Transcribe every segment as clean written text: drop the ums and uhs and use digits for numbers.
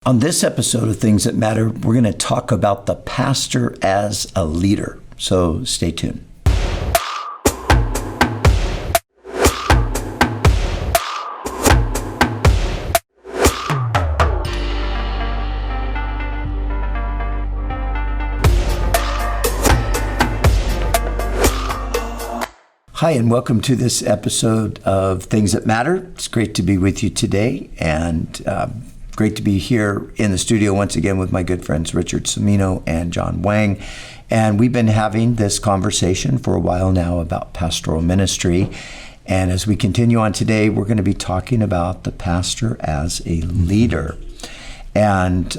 On this episode of Things That Matter, we're going to talk about the pastor as a leader. So stay tuned. Hi, and welcome to this episode of Things That Matter. It's great to be with you today, and great to be here in the studio once again with my good friends Richard Cimino and John Hwang. And we've been having this conversation for a while now about pastoral ministry. And as we continue on today, we're going to be talking about the pastor as a leader. And,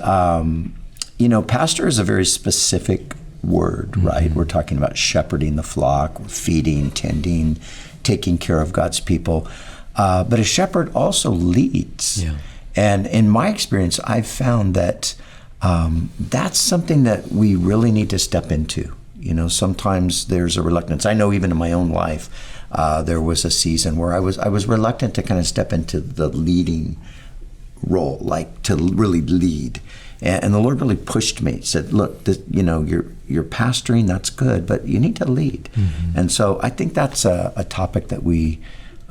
pastor is a very specific word, right? We're talking about shepherding the flock, feeding, tending, taking care of God's people. But a shepherd also leads. Yeah. And in my experience, I've found that that's something that we really need to step into. You know, sometimes there's a reluctance. I know even in my own life, there was a season where I was reluctant to kind of step into the leading role, like to really lead. And the Lord really pushed me. He said, look, you're pastoring, that's good, but you need to lead. Mm-hmm. And so I think that's a topic that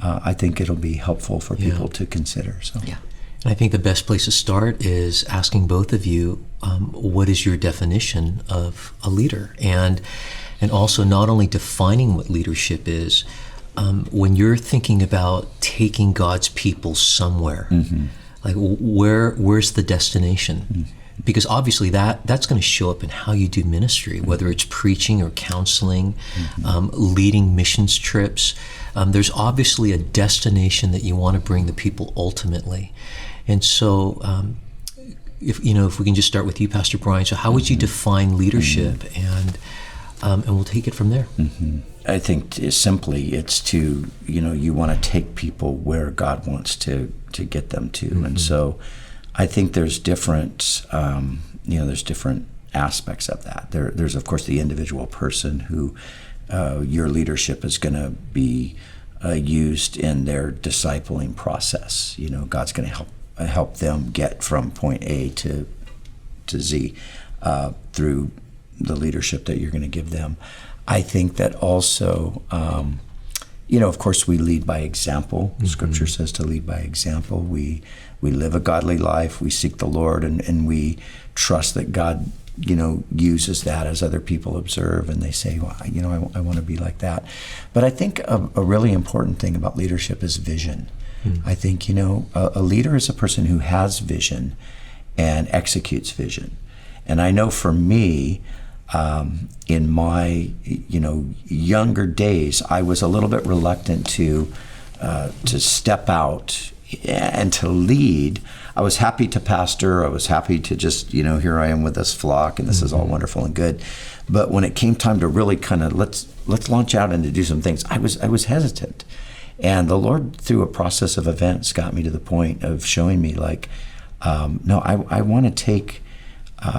I think it'll be helpful for people to consider. So. Yeah. And I think the best place to start is asking both of you, what is your definition of a leader? And also not only defining what leadership is, when you're thinking about taking God's people somewhere, like where's the destination? Mm-hmm. Because obviously that's going to show up in how you do ministry, whether it's preaching or counseling, leading missions trips. There's obviously a destination that you want to bring the people ultimately. And so, if we can just start with you, Pastor Brian. So, how would you define leadership, and we'll take it from there. I think simply it's to you want to take people where God wants to get them to, and so I think there's different there's different aspects of that. There's of course the individual person who your leadership is going to be used in their discipling process. God's going to help them get from point A to Z through the leadership that you're going to give them. I think that also, of course, we lead by example. Scripture says to lead by example. We live a godly life. We seek the Lord, and we trust that God, uses that as other people observe, and they say, well, I want to be like that. But I think a really important thing about leadership is vision. I think, a leader is a person who has vision and executes vision. And I know for me, in my, younger days, I was a little bit reluctant to step out and to lead. I was happy to pastor. I was happy to just, here I am with this flock, and this is all wonderful and good. But when it came time to really kind of let's launch out and to do some things, I was hesitant. And the Lord, through a process of events, got me to the point of showing me I want to take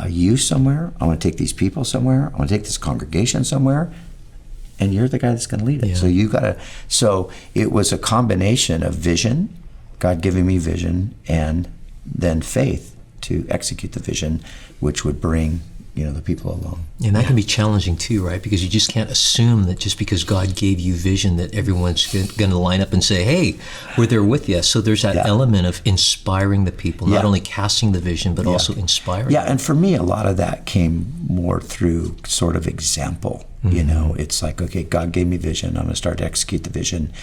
you somewhere. I want to take these people somewhere. I want to take this congregation somewhere. And you're the guy that's going to lead it. Yeah. So it was a combination of vision, God giving me vision, and then faith to execute the vision, which would bring the people along. And that can be challenging too, right? Because you just can't assume that just because God gave you vision that everyone's going to line up and say, hey, we're there with you. So there's that element of inspiring the people, not only casting the vision, but also inspiring. Yeah, and for me, a lot of that came more through sort of example. It's like, okay, God gave me vision. I'm going to start to execute the vision.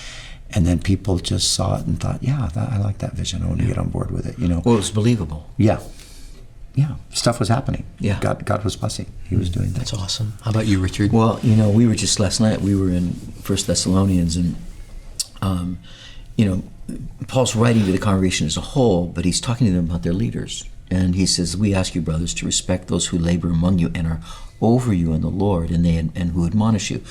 And then people just saw it and thought, I like that vision. I want to get on board with it. Well, it was believable. Yeah, stuff was happening. Yeah. God was blessing. He was doing things. That's awesome. How about you, Richard? Well, we were just last night, we were in 1 Thessalonians, and, Paul's writing to the congregation as a whole, but he's talking to them about their leaders. And he says, we ask you, brothers, to respect those who labor among you and are over you in the Lord, and who admonish you.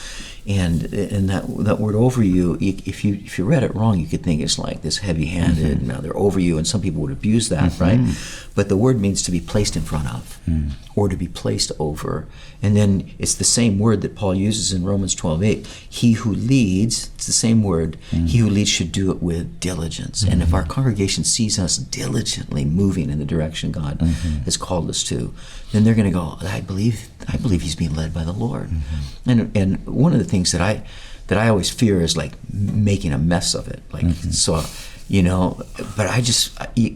And that word over you, if you read it wrong, you could think it's like this heavy-handed, now they're over you, and some people would abuse that, right? But the word means to be placed in front of, or to be placed over. And then it's the same word that Paul uses in Romans 12:8. He who leads, it's the same word, he who leads should do it with diligence. And if our congregation sees us diligently moving in the direction God has called us to, then they're going to go, I believe he's being led by the Lord. And one of the things that I always fear is like making a mess of it. Like, so, but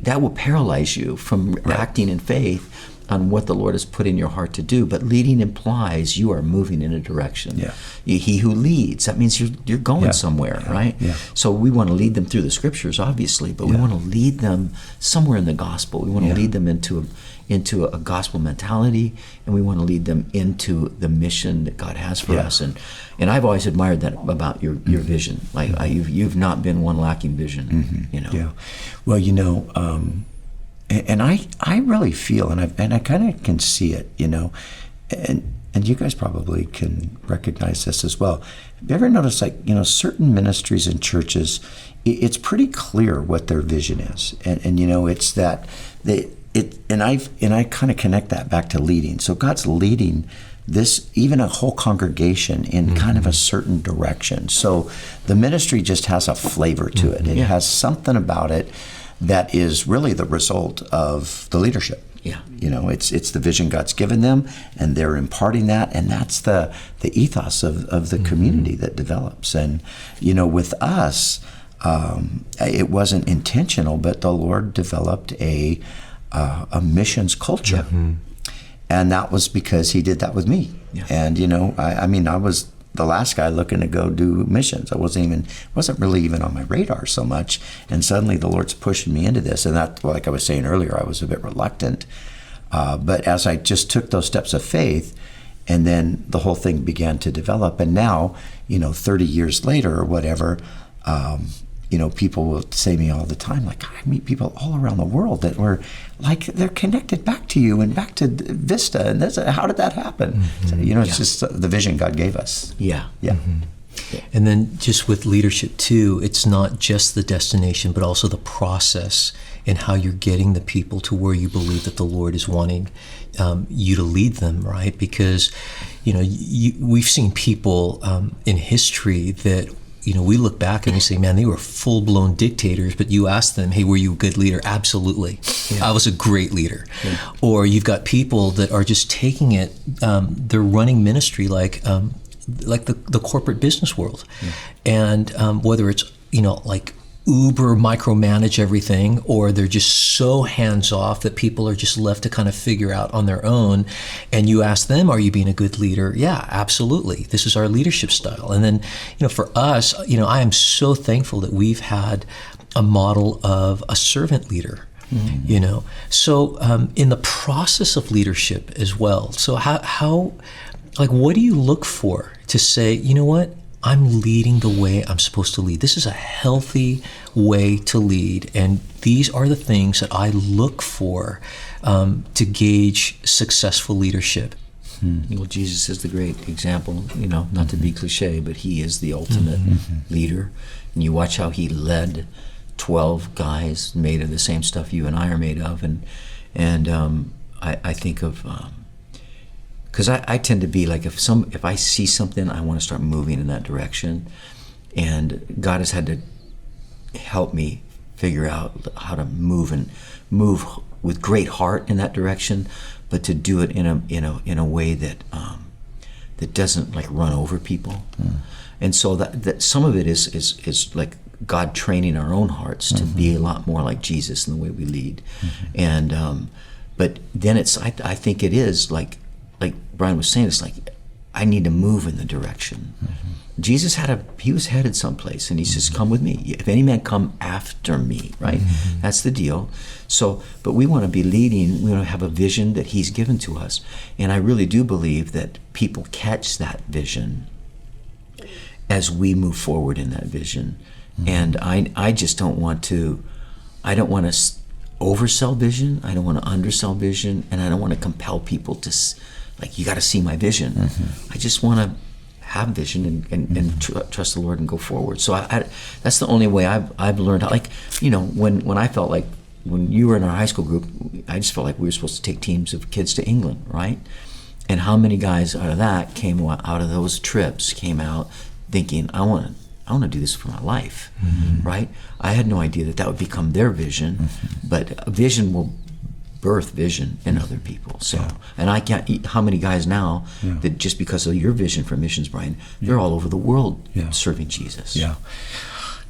that will paralyze you from acting in faith on what the Lord has put in your heart to do. But leading implies you are moving in a direction. Yeah. He who leads, that means you're going somewhere, right? Yeah. So we want to lead them through the scriptures, obviously, but we want to lead them somewhere in the gospel. We want to lead them into a gospel mentality, and we want to lead them into the mission that God has for us. And I've always admired that about your vision. Like you've not been one lacking vision. Yeah. Well, and I really feel, and I kind of can see it, and you guys probably can recognize this as well. Have you ever noticed, like, certain ministries and churches, it's pretty clear what their vision is, and it's that and I kind of connect that back to leading. So God's leading this, even a whole congregation, in kind of a certain direction. So the ministry just has a flavor to it. It has something about it that is really the result of the leadership. Yeah. It's the vision God's given them, and they're imparting that, and that's the ethos of the community that develops. And, with us, it wasn't intentional, but the Lord developed a missions culture. And that was because he did that with me. Yeah. And, I was the last guy looking to go do missions. I wasn't really even on my radar so much. And suddenly the Lord's pushing me into this. And that, like I was saying earlier, I was a bit reluctant. But as I just took those steps of faith, and then the whole thing began to develop. And now, 30 years later or whatever, people will say to me all the time, like, I meet people all around the world that were like, they're connected back to you and back to Vista. And how did that happen? So, it's just the vision God gave us. Yeah. Yeah. And then just with leadership too, it's not just the destination, but also the process and how you're getting the people to where you believe that the Lord is wanting you to lead them, right? Because, we've seen people in history that, we look back and we say, man, they were full-blown dictators, but you ask them, hey, were you a good leader? Absolutely. Yeah. I was a great leader. Yeah. Or you've got people that are just taking it, they're running ministry like the corporate business world. Yeah. And whether it's, like uber micromanage everything, or they're just so hands-off that people are just left to kind of figure out on their own. And you ask them, are you being a good leader? Yeah, absolutely. This is our leadership style. And then, for us, I am so thankful that we've had a model of a servant leader. So in the process of leadership as well. So how what do you look for to say, what? I'm leading the way I'm supposed to lead. This is a healthy way to lead, and these are the things that I look for to gauge successful leadership. Well, Jesus is the great example, not to be cliche, but he is the ultimate leader. And you watch how he led 12 guys made of the same stuff you and I are made of, and I think of... because I tend to be like, if I see something, I want to start moving in that direction. And God has had to help me figure out how to move with great heart in that direction, but to do it in a way that doesn't like run over people. And so that some of it is like God training our own hearts to be a lot more like Jesus in the way we lead. And but then I think it is like Brian was saying, it's like, I need to move in the direction. Jesus he was headed someplace, and he says, come with me. If any man come after me, right? That's the deal. So, but we want to be leading, we want to have a vision that he's given to us. And I really do believe that people catch that vision as we move forward in that vision. And I just don't want to oversell vision, I don't want to undersell vision, and I don't want to compel people to like, you got to see my vision. I just want to have vision and trust the Lord and go forward. So I that's the only way I've learned how, like, when I felt like, when you were in our high school group, I just felt like we were supposed to take teams of kids to England, right? And how many guys out of that came out of those trips came out thinking, I want to do this for my life, right? I had no idea that would become their vision, but a vision will birth vision in other people. So, and I can't, how many guys now that just because of your vision for missions, Brian, they're all over the world serving Jesus.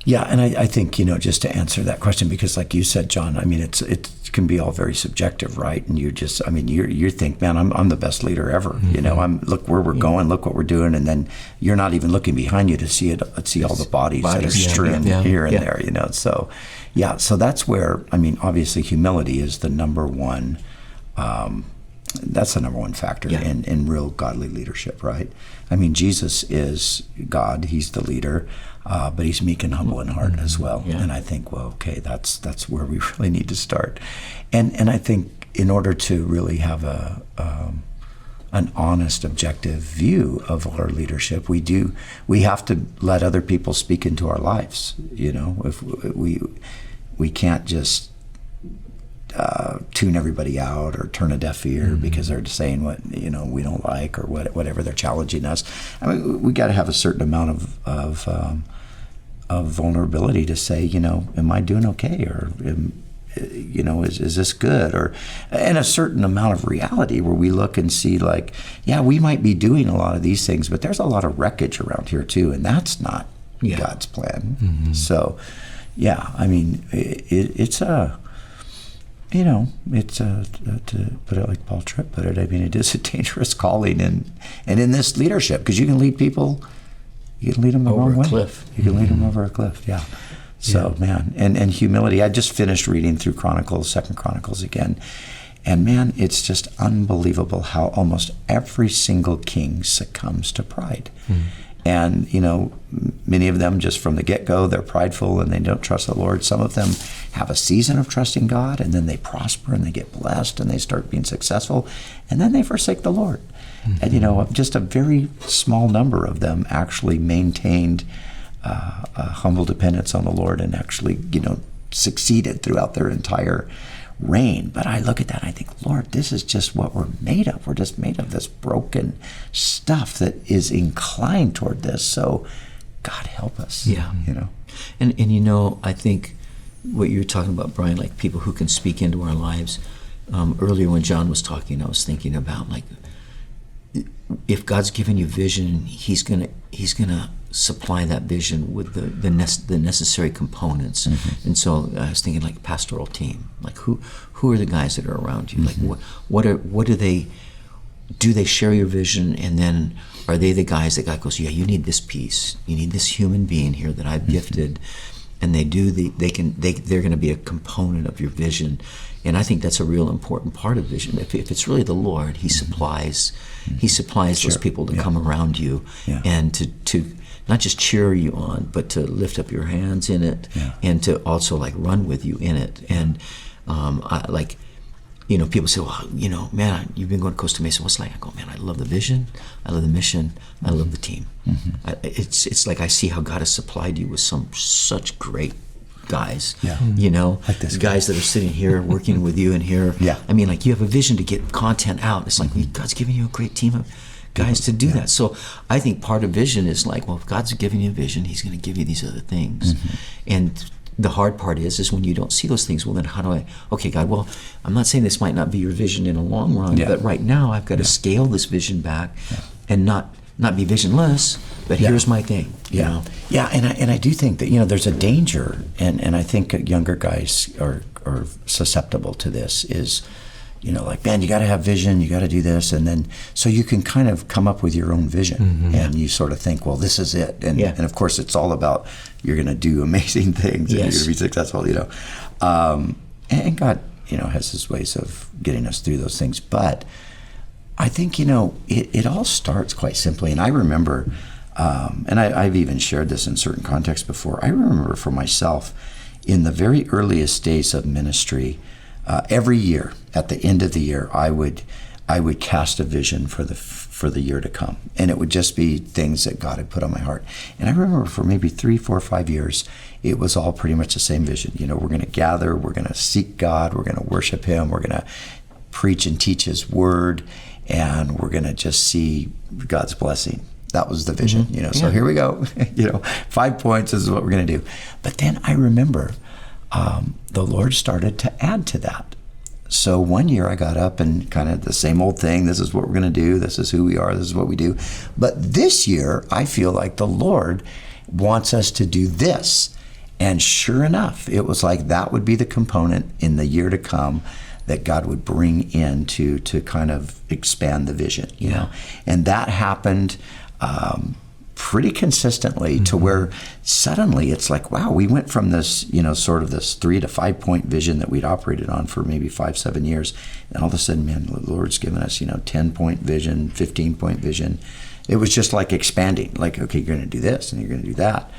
Yeah, and I think, just to answer that question, because like you said, John, I mean, it can be all very subjective, right? And you just, I mean, you think, man, I'm the best leader ever. Look where we're going, look what we're doing, and then you're not even looking behind you to see all the bodies that are strewn here and there. So, so that's where, I mean, obviously humility is the number one. That's the number one factor in real godly leadership, right? I mean, Jesus is God; He's the leader, but He's meek and humble in heart as well. And I think, well, okay, that's where we really need to start. And I think in order to really have an honest, objective view of our leadership, we have to let other people speak into our lives. If we can't just tune everybody out or turn a deaf ear because they're saying what we don't like, or whatever they're challenging us. I mean, we got to have a certain amount of vulnerability to say, am I doing okay, or is this good, and a certain amount of reality where we look and see, like, we might be doing a lot of these things, but there's a lot of wreckage around here too, and that's not God's plan. So, I mean, it's a. It's to put it like Paul Tripp put it, I mean, it is a dangerous calling, and in this leadership, because you can lead people, you can lead them the wrong way. Cliff. You can lead them over a cliff, So, man, and humility. I just finished reading through Second Chronicles again, and man, it's just unbelievable how almost every single king succumbs to pride. And, many of them just from the get-go, they're prideful and they don't trust the Lord. Some of them have a season of trusting God, and then they prosper and they get blessed and they start being successful, and then they forsake the Lord. And, just a very small number of them actually maintained a humble dependence on the Lord and actually, succeeded throughout their entire reign. But I look at that and I think, Lord, this is just what we're made of. We're just made of this broken stuff that is inclined toward this. So God help us. And I think what you're talking about, Brian, like people who can speak into our lives. Earlier when John was talking, I was thinking about, like, if God's given you vision, He's gonna supply that vision with the necessary components. And so I was thinking, like, pastoral team, like who are the guys that are around you? Like what do they share your vision, and then are they the guys that God goes, you need this piece, you need this human being here that I've gifted, and they're going to be a component of your vision. And I think that's a real important part of vision. If it's really the Lord, He supplies those people to come around you and to not just cheer you on, but to lift up your hands in it, and to also, like, run with you in it. And people say, well, man, you've been going to Costa Mesa. What's it like? I go, man, I love the vision, I love the mission, I love the team. It's like I see how God has supplied you with such great guys, like this guys that are sitting here working with you in here. I mean, like, you have a vision to get content out. It's like God's giving you a great team of guys to do that. So I think part of vision is like, well, if God's giving you a vision, He's going to give you these other things. And the hard part is when you don't see those things. Well, then how do okay, God, well, I'm not saying this might not be your vision in a long run, but right now I've got to scale this vision back and not be visionless, but here's my thing. And I do think that, there's a danger, and I think younger guys are susceptible to this, is, like, man, you got to have vision, you got to do this, and then so you can kind of come up with your own vision, and you sort of think, well, this is it, and of course it's all about you're going to do amazing things, and you're going to be successful, and God, has His ways of getting us through those things, but I think, it all starts quite simply. And I remember, and I've even shared this in certain contexts before, I remember for myself, in the very earliest days of ministry, every year, at the end of the year, I would I would cast a vision for the year to come. And it would just be things that God had put on my heart. And I remember for maybe 3, 4, 5 years, it was all pretty much the same vision. You know, we're going to gather, we're going to seek God, we're going to worship him, we're going to preach and teach his word, and we're going to just see God's blessing. That was the vision, you know. So here we go, 5 points, this is what we're going to do. But then I remember the Lord started to add to that. So one year I got up and kind of the same old thing. This is what we're going to do. This is who we are. This is what we do. But this year I feel like the Lord wants us to do this. And sure enough, it was like that would be the component in the year to come that God would bring in to kind of expand the vision, you know. And that happened pretty consistently to where suddenly it's like, wow, we went from this, sort of this 3 to 5 point vision that we'd operated on for maybe 5, 7 years. And all of a sudden, man, the Lord's given us, 10 point vision, 15 point vision. It was just like expanding, like, okay, you're going to do this and you're going to do that.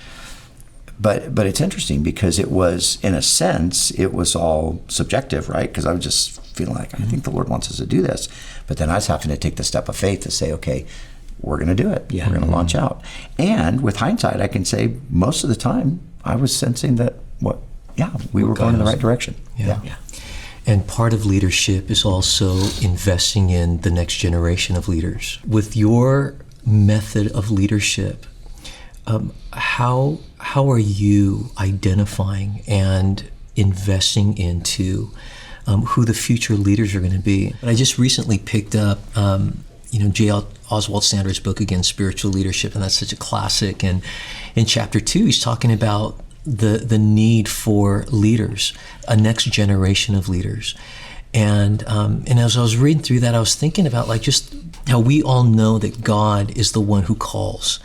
But it's interesting because it was, in a sense, it was all subjective, right? Because I was just feeling like, I think the Lord wants us to do this. But then I was having to take the step of faith to say, okay, we're going to do it. We're going to launch out. And with hindsight, I can say most of the time I was sensing that, we were going in the right direction. Yeah. And part of leadership is also investing in the next generation of leaders. With your method of leadership, how are you identifying and investing into who the future leaders are going to be? And I just recently picked up J. Oswald Sanders' book again, Spiritual Leadership, and that's such a classic. And in chapter 2, he's talking about the need for leaders, a next generation of leaders. And as I was reading through that, I was thinking about like just how we all know that God is the one who calls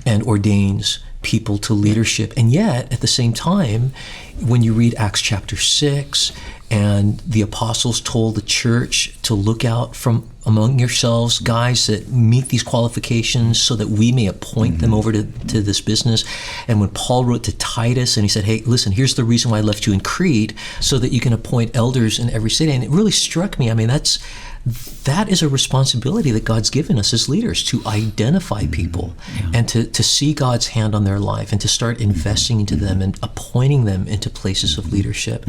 and ordains people to leadership. And yet, at the same time, when you read Acts chapter 6, and the apostles told the church to look out from among yourselves guys that meet these qualifications so that we may appoint them over to this business. And when Paul wrote to Titus and he said, hey, listen, here's the reason why I left you in Crete, so that you can appoint elders in every city. And it really struck me. I mean, that is a responsibility that God's given us as leaders, to identify people and to see God's hand on their life and to start investing into them and appointing them into places of leadership.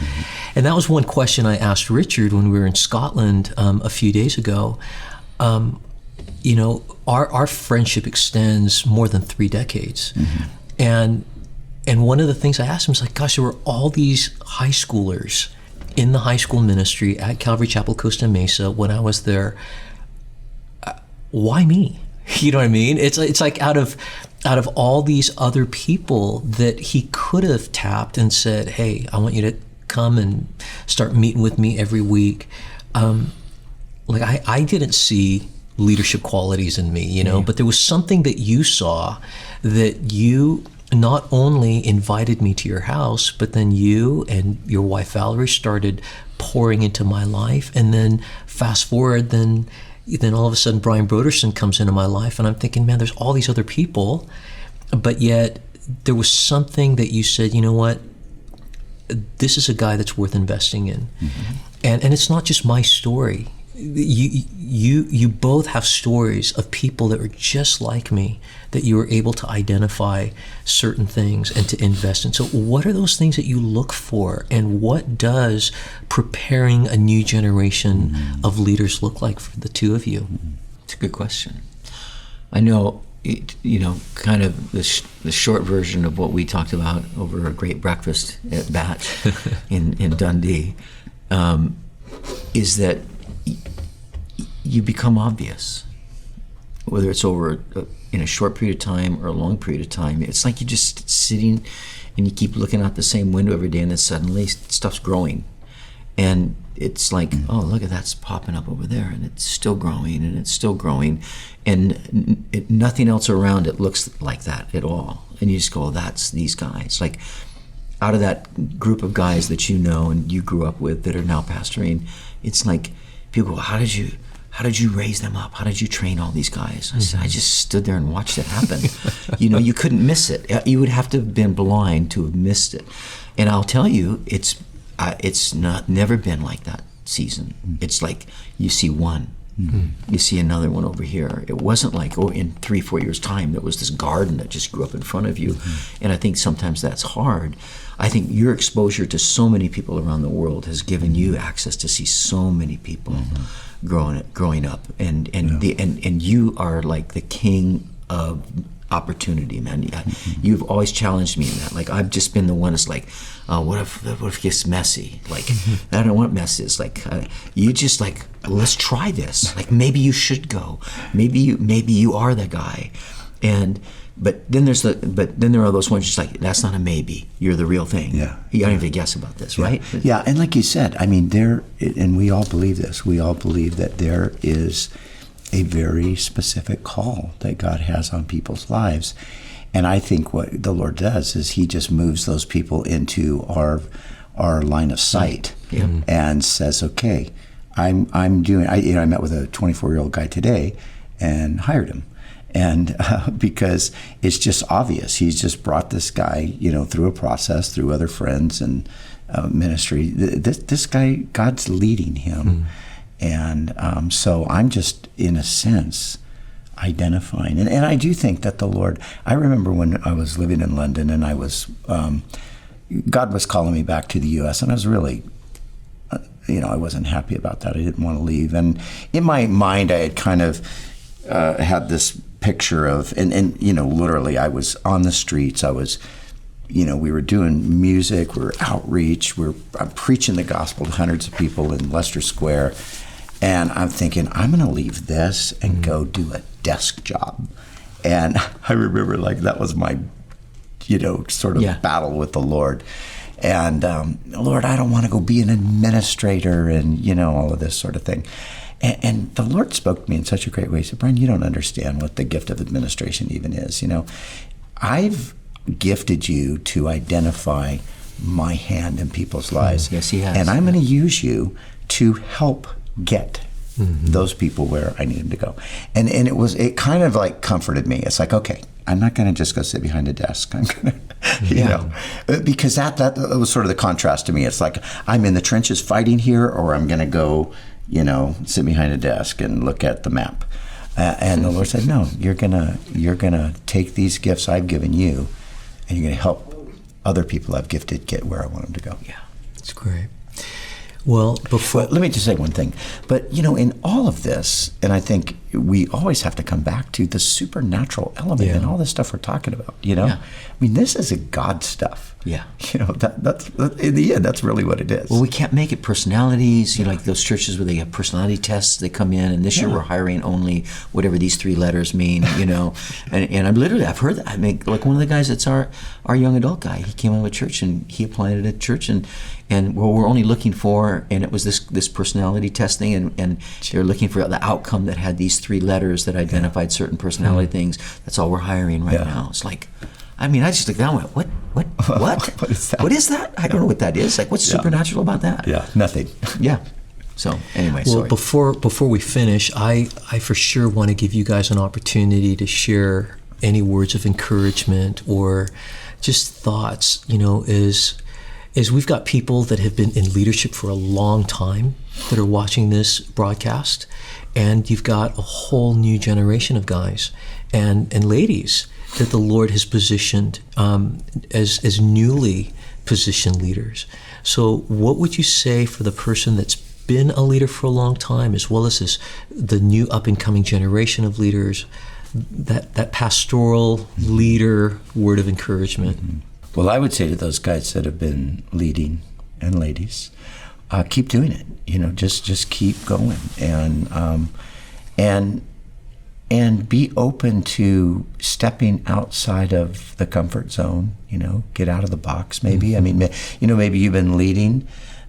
And that was one question I asked Richard when we were in Scotland a few days ago. Our friendship extends more than 3 decades. And one of the things I asked him was like, gosh, there were all these high schoolers in the high school ministry at Calvary Chapel Costa Mesa when I was there. Why me? You know what I mean? It's like out of all these other people that he could have tapped and said, hey, I want you to come and start meeting with me every week. I didn't see leadership qualities in me, but there was something that you saw that you not only invited me to your house, but then you and your wife Valerie started pouring into my life. And then fast forward, then all of a sudden Brian Brodersen comes into my life, and I'm thinking, man, there's all these other people, but yet there was something that you said, you know what, this is a guy that's worth investing in. And it's not just my story. You both have stories of people that are just like me, that you were able to identify certain things and to invest in. So what are those things that you look for, and what does preparing a new generation of leaders look like for the two of you? It's a good question. I know, kind of the short version of what we talked about over a great breakfast at Batch in Dundee is that you become obvious, whether it's over in a short period of time or a long period of time. It's like you're just sitting and you keep looking out the same window every day, and then suddenly stuff's growing. And it's like, oh, look at that's popping up over there, and it's still growing, and it's still growing. And nothing else around it looks like that at all. And you just go, oh, that's these guys. Like, out of that group of guys that you know and you grew up with that are now pastoring, it's like people go, how did you raise them up? How did you train all these guys? I said, I just stood there and watched it happen. You couldn't miss it. You would have to have been blind to have missed it. And I'll tell you, it's never been like that season. It's like you see one, You see another one over here. It wasn't like, oh, in 3-4 years' time, there was this garden that just grew up in front of you. And I think sometimes that's hard. I think your exposure to so many people around the world has given you access to see so many people growing up. And you are like the king of opportunity, man. You've always challenged me in that. Like, I've just been the one that's like, what if it gets messy? Like, I don't know what mess is. Like, you just like, let's try this. Like, maybe you should go. Maybe you are the guy. But then there are those ones just like, that's not a maybe. You're the real thing. Yeah. You don't even guess about this, right? Yeah, and like you said, I mean, and we all believe this. We all believe that there is a very specific call that God has on people's lives. And I think what the Lord does is he just moves those people into our line of sight and says, okay, I met with a 24-year-old guy today and hired him. And because it's just obvious, he's just brought this guy, through a process, through other friends and ministry. This guy, God's leading him. And so I'm just, in a sense, identifying. And I do think that the Lord, I remember when I was living in London and I was, God was calling me back to the U.S. and I was really, I wasn't happy about that. I didn't want to leave. And in my mind, I had kind of had this picture of, and literally I was on the streets. I was, we were doing music, we were outreach, I'm preaching the gospel to hundreds of people in Leicester Square. And I'm thinking, I'm going to leave this and go do a desk job. And I remember that was my, sort of battle with the Lord. And Lord, I don't want to go be an administrator and, all of this sort of thing. And the Lord spoke to me in such a great way. He said, Brian, you don't understand what the gift of administration even is. I've gifted you to identify my hand in people's lives. Yes, he has. And I'm going to use you to help get those people where I need them to go. And it kind of like comforted me. It's like, okay, I'm not going to just go sit behind a desk. I'm going to, because that was sort of the contrast to me. It's like, I'm in the trenches fighting here, or I'm going to go, sit behind a desk and look at the map. And the Lord said, no, you're gonna take these gifts I've given you, and you're gonna help other people I've gifted get where I want them to go. Yeah, that's great. Well, let me just say one thing. But, in all of this, and I think we always have to come back to the supernatural element and all this stuff we're talking about, I mean, this is a God stuff. Yeah. That's in the end, that's really what it is. Well, we can't make it personalities, like those churches where they have personality tests, they come in, and this year we're hiring only whatever these 3 letters mean, and I've heard that. I mean, like one of the guys that's our young adult guy, he came out of a church and he applied at a church and we're only looking for, and it was this personality testing, and they're looking for the outcome that had these 3 letters that identified certain personality things. That's all we're hiring right now. It's like, I mean, I just looked down and went, what? What is that? What is that? I don't know what that is. Like, what's supernatural about that? Yeah, nothing. Yeah. So anyway, well, before we finish, I for sure want to give you guys an opportunity to share any words of encouragement or just thoughts, as we've got people that have been in leadership for a long time that are watching this broadcast, and you've got a whole new generation of guys and ladies that the Lord has positioned as newly positioned leaders. So what would you say for the person that's been a leader for a long time, as well as the new up-and-coming generation of leaders, that pastoral leader word of encouragement? Well, I would say to those guys that have been leading, and ladies, keep doing it. Just keep going, and be open to stepping outside of the comfort zone. Get out of the box. Maybe I mean, maybe you've been leading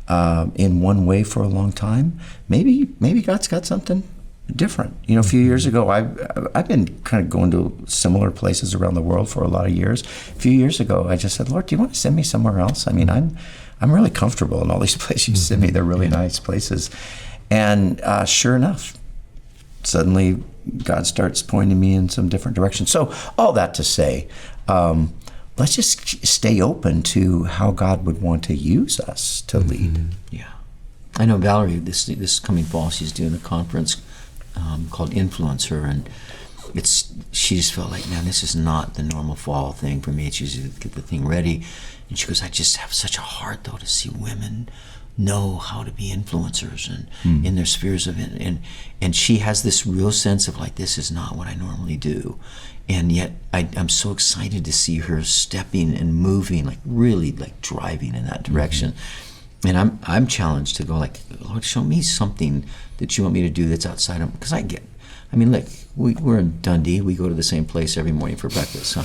in one way for a long time. Maybe God's got something different. A few years ago, I've been kind of going to similar places around the world for a lot of years. A few years ago, I just said, Lord, do you want to send me somewhere else? I mean, I'm really comfortable in all these places you send me. They're really nice places. And sure enough, suddenly God starts pointing me in some different directions. So all that to say, let's just stay open to how God would want to use us to lead. Yeah. I know Valerie, this coming fall, she's doing a conference called Influencer, and she just felt like, man, this is not the normal fall thing for me. It's usually to get the thing ready. And she goes, I just have such a heart, though, to see women know how to be influencers and in their spheres of it. And she has this real sense of like, this is not what I normally do. And yet I'm so excited to see her stepping and moving, like really like driving in that direction. And I'm challenged to go like, Lord, show me something that you want me to do that's outside of, because look, we're in Dundee. We go to the same place every morning for breakfast.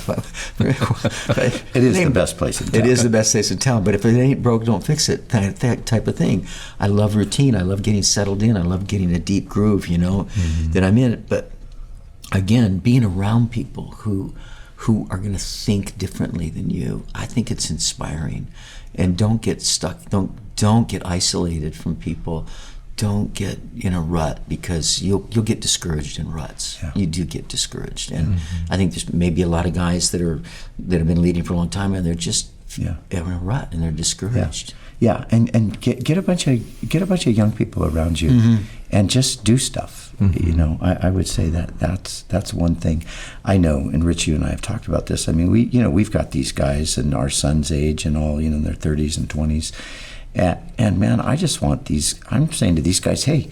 It is the best place in town. It is the best place in town. But if it ain't broke, don't fix it. That type of thing. I love routine. I love getting settled in. I love getting a deep groove, that I'm in. But again, being around people who are going to think differently than you, I think it's inspiring. And don't get stuck. Don't get isolated from people. Don't get in a rut, because you'll get discouraged in ruts. Yeah. You do get discouraged, and I think there's maybe a lot of guys that have been leading for a long time, and they're just in a rut and they're discouraged. Yeah, and get a bunch of young people around you, and just do stuff. I would say that's one thing. I know, and Rich, you and I have talked about this. I mean, we've got these guys in our son's age and all, in their 30s and 20s. And man, I'm saying to these guys, hey,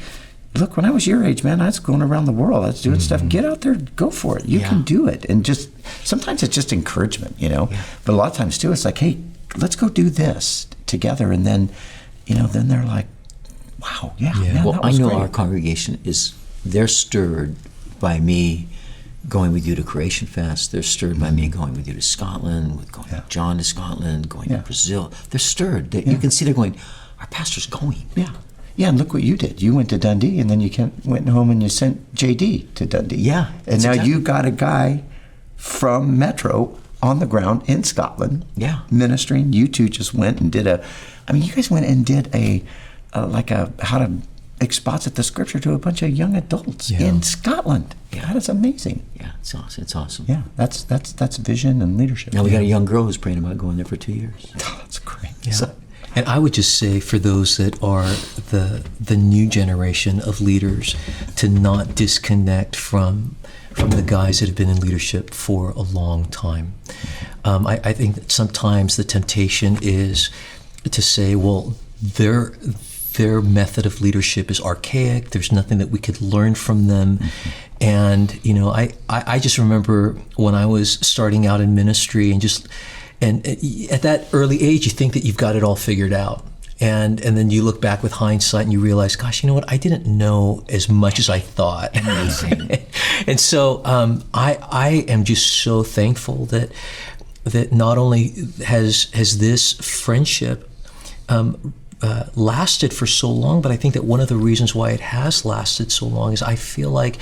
look, when I was your age, man, I was going around the world. I was doing stuff. Get out there, go for it. You can do it. And just, sometimes it's just encouragement, But a lot of times too, it's like, hey, let's go do this together. And then, then they're like, wow, man, well, that was I know great. Our congregation they're stirred by me going with you to Creation Fest. They're stirred by me going with you to Scotland, with going with John to Scotland, going to Brazil. They're stirred. You can see they're going, our pastor's going. Yeah, and look what you did. You went to Dundee, and then you went home and you sent JD to Dundee. Yeah. And now you got a guy from Metro on the ground in Scotland ministering. You two just went and did you guys went and did how to exposit the scripture to a bunch of young adults in Scotland. That is amazing. Yeah, it's awesome. It's awesome. Yeah, that's vision and leadership. Now we got a young girl who's praying about going there for 2 years. Oh, that's great. Yeah. And I would just say, for those that are the new generation of leaders, to not disconnect from the guys that have been in leadership for a long time. I think that sometimes the temptation is to say, well, their method of leadership is archaic. There's nothing that we could learn from them. And, I just remember when I was starting out in ministry and at that early age, you think that you've got it all figured out. And then you look back with hindsight and you realize, gosh, you know what? I didn't know as much as I thought. And so I am just so thankful that not only has this friendship lasted for so long, but I think that one of the reasons why it has lasted so long is I feel like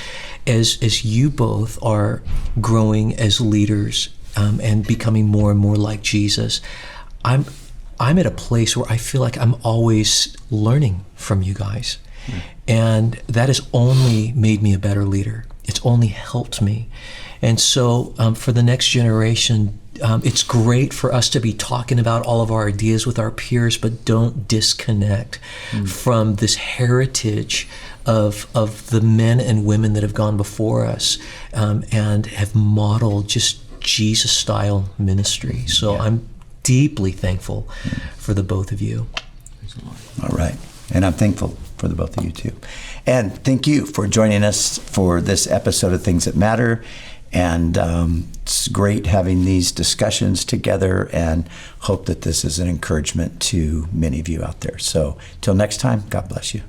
as you both are growing as leaders and becoming more and more like Jesus, I'm at a place where I feel like I'm always learning from you guys. And that has only made me a better leader. It's only helped me. And so for the next generation, it's great for us to be talking about all of our ideas with our peers, but don't disconnect from this heritage of the men and women that have gone before us and have modeled just Jesus-style ministry. So I'm deeply thankful for the both of you. All right. And I'm thankful for the both of you too. And thank you for joining us for this episode of Things That Matter. And it's great having these discussions together, and hope that this is an encouragement to many of you out there. So till next time, God bless you.